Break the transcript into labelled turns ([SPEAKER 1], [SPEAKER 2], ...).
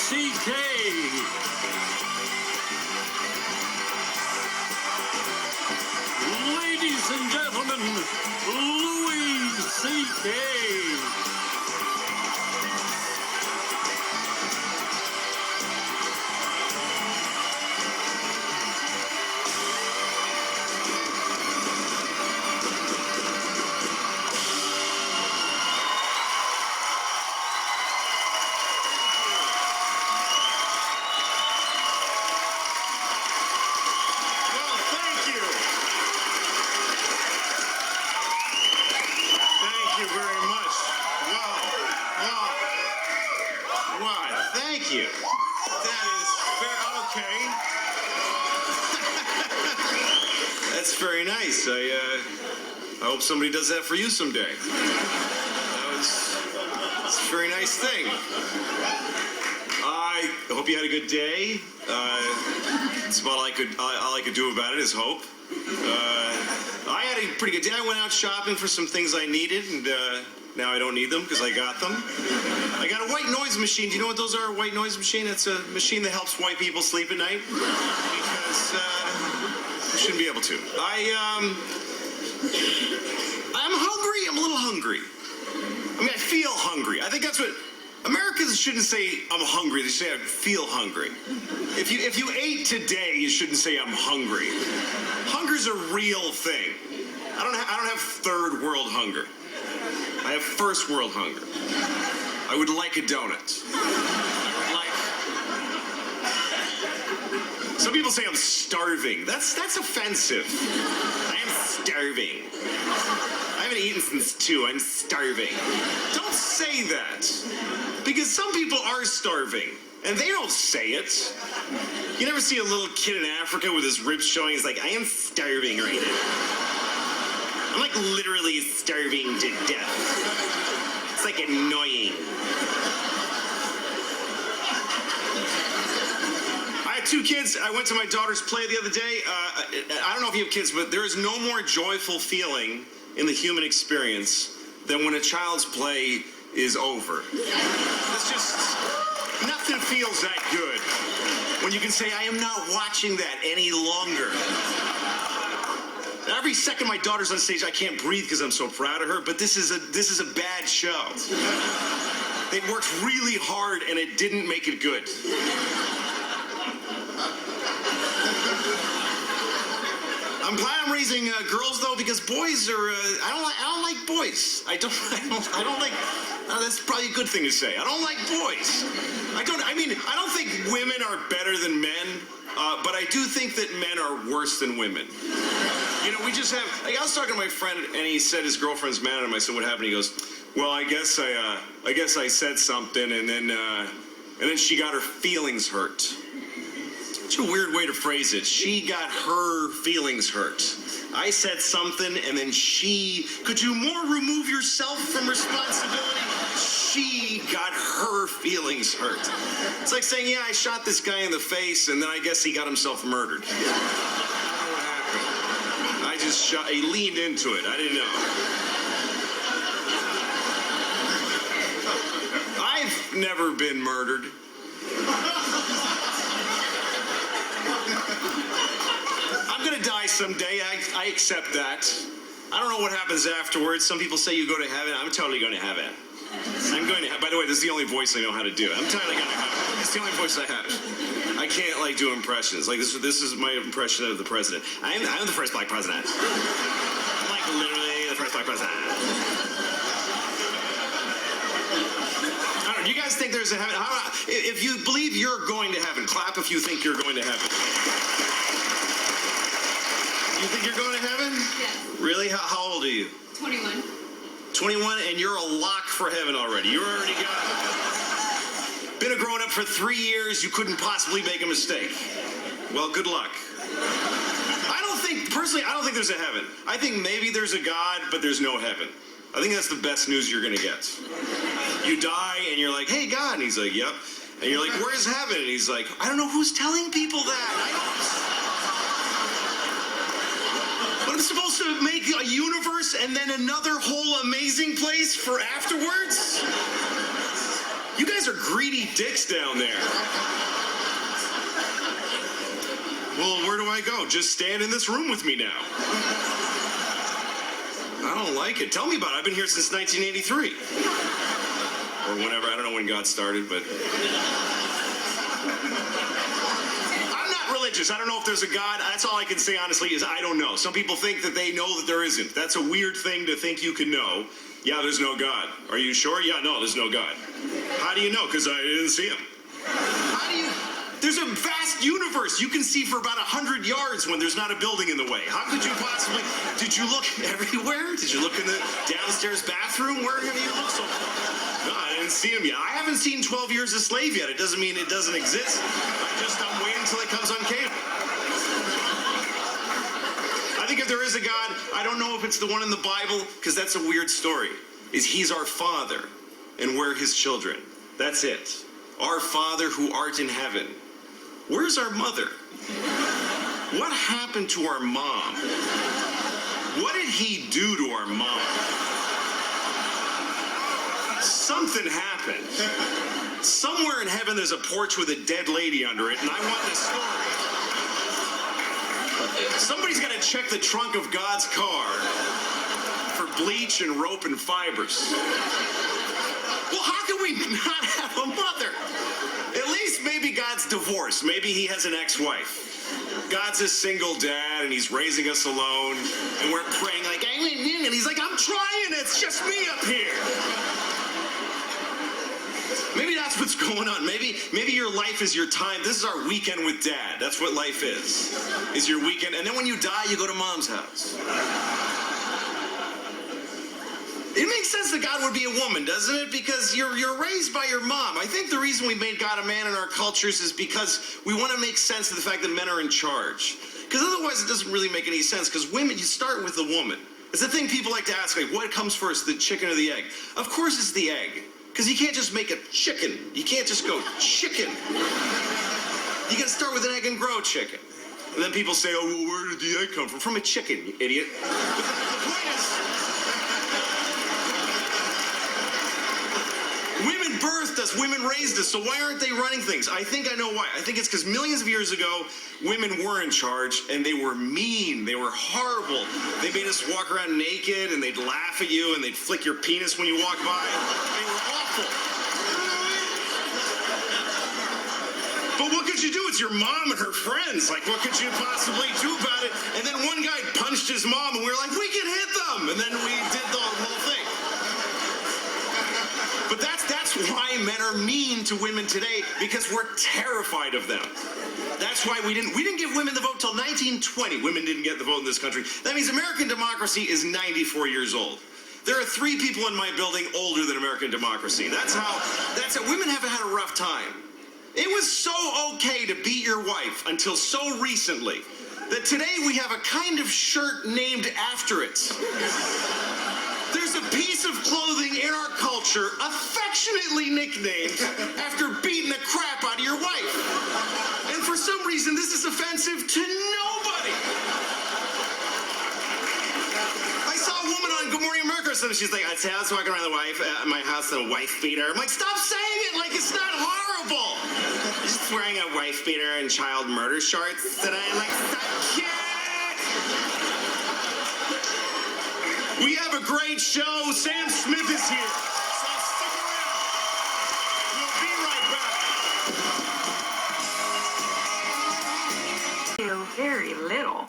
[SPEAKER 1] C.K. Ladies and gentlemen, Louis C.K.
[SPEAKER 2] Thank you. That is very okay. That's very nice. I hope somebody does that for you someday. It's a very nice thing. I hope you had a good day. That's about all I could do about it is hope. I had a pretty good day. I went out shopping for some things I needed, and now I don't need them because I got them. I got a white noise machine. Do you know what those are? A white noise machine? It's a machine that helps white people sleep at night because you shouldn't be able to. I'm hungry. I'm a little hungry. I mean, I feel hungry. I think that's what Americans shouldn't say. I'm hungry. They should say I feel hungry. If you ate today, you shouldn't say I'm hungry. Hunger's a real thing. I don't have third world hunger. I have first world hunger. I would like a donut. Some people say I'm starving. That's offensive. I am starving. I haven't eaten since 2. I'm starving. Don't say that. Because some people are starving. And they don't say it. You never see a little kid in Africa with his ribs showing. He's like, I am starving right now. I'm like literally starving to death. It's like annoying. I have 2 kids. I went to my daughter's play the other day. I don't know if you have kids, but there is no more joyful feeling in the human experience than when a child's play is over. It's just, nothing feels that good when you can say, I am not watching that any longer. Every second my daughter's on stage, I can't breathe because I'm so proud of her, but this is a bad show. They worked really hard and it didn't make it good. I'm glad I'm raising girls though, because boys are. I don't like boys. I don't like. That's probably a good thing to say. I don't like boys. I don't think women are better than men, but I do think that men are worse than women. You know, we just have. Like, I was talking to my friend, and he said his girlfriend's mad at him. I said, "What happened?" He goes, "Well, I guess I said something, and then she got her feelings hurt." Such a weird way to phrase it. She got her feelings hurt. I said something, and then could you more remove yourself from responsibility? She got her feelings hurt. It's like saying, yeah, I shot this guy in the face, and then I guess he got himself murdered. I don't know what happened. He leaned into it. I didn't know. I've never been murdered. I'm gonna die someday. I accept that. I don't know what happens afterwards. Some people say you go to heaven. I'm totally going to heaven. I'm going to heaven. By the way, this is the only voice I know how to do. I'm totally going to heaven. It's the only voice I have. I can't do impressions. Like this is my impression of the president. I'm the first black president. I'm like literally the first black president. I don't know. Do you guys think there's a heaven? If you believe you're going to heaven, clap if you think you're going to heaven. You think you're going to heaven?
[SPEAKER 3] Yes.
[SPEAKER 2] Really? How old are you?
[SPEAKER 3] 21.
[SPEAKER 2] 21, and you're a lock for heaven already. You're already got it. Been a grown-up for 3 years. You couldn't possibly make a mistake. Well, good luck. Personally, I don't think there's a heaven. I think maybe there's a God, but there's no heaven. I think that's the best news you're going to get. You die, and you're like, hey, God. And he's like, yep. And you're like, where's heaven? And he's like, I don't know who's telling people that. I'm supposed to make a universe and then another whole amazing place for afterwards? You guys are greedy dicks down there. Well, where do I go? Just stand in this room with me now. I don't like it. Tell me about it. I've been here since 1983. Or whenever. I don't know when God started, but... I'm not religious. I don't know if there's a God. That's all I can say, honestly, is I don't know. Some people think that they know that there isn't. That's a weird thing to think you can know. Yeah, there's no God. Are you sure? Yeah, no, there's no God. How do you know? Because I didn't see him. How do you... There's a vast universe you can see for about 100 yards when there's not a building in the way. How could you possibly... Did you look everywhere? Did you look in the downstairs bathroom? Where have you looked so far? No, I didn't see him yet. I haven't seen 12 Years a Slave yet. It doesn't mean it doesn't exist. I'm waiting until it comes on cable. I think if there is a God, I don't know if it's the one in the Bible, because that's a weird story. He's our Father, and we're his children. That's it. Our Father who art in heaven. Where's our mother? What happened to our mom? What did he do to our mom? Something happened. Somewhere in heaven there's a porch with a dead lady under it, and I want this story. Somebody's got to check the trunk of God's car for bleach and rope and fibers. Well, how can we not have a mother? At least maybe God's divorced. Maybe he has an ex-wife. God's a single dad, and he's raising us alone, and we're praying like, and he's like, I'm trying, it's just me up here. Maybe that's what's going on. Maybe your life is your time. This is our weekend with Dad. That's what life is your weekend. And then when you die, you go to Mom's house. It makes sense that God would be a woman, doesn't it? Because you're raised by your mom. I think the reason we made God a man in our cultures is because we want to make sense of the fact that men are in charge. Because otherwise it doesn't really make any sense. Because women, you start with the woman. It's the thing people like to ask, like, what comes first, the chicken or the egg? Of course it's the egg. Because you can't just make a chicken. You can't just go chicken. You got to start with an egg and grow chicken. And then people say, oh, well, where did the egg come from? From a chicken, you idiot. The point is... Women birthed us, women raised us, so why aren't they running things? I think I know why. I think it's because millions of years ago, women were in charge, and they were mean, they were horrible. They made us walk around naked, and they'd laugh at you, and they'd flick your penis when you walk by. They were awful. But what could you do? It's your mom and her friends. Like, what could you possibly do about it? And then one guy punched his mom, and we were like, we can hit them! And then we did the whole thing. But that's why men are mean to women today, because we're terrified of them. That's why we didn't give women the vote till 1920. Women didn't get the vote in this country. That means American democracy is 94 years old. There are 3 people in my building older than American democracy. That's how women haven't had a rough time. It was so okay to beat your wife until so recently that today we have a kind of shirt named after it. There's a piece of clothing in our culture affectionately nicknamed after beating the crap out of your wife. And for some reason, this is offensive to nobody. I saw a woman on Good Morning America or something. She's like, I was walking around my house and a wife beater. I'm like, stop saying it like it's not horrible. Just wearing a wife beater and child murder shorts today. I'm like, stop it. We have a great show. Sam Smith is here. So stick around. We'll be right back.
[SPEAKER 3] Very little.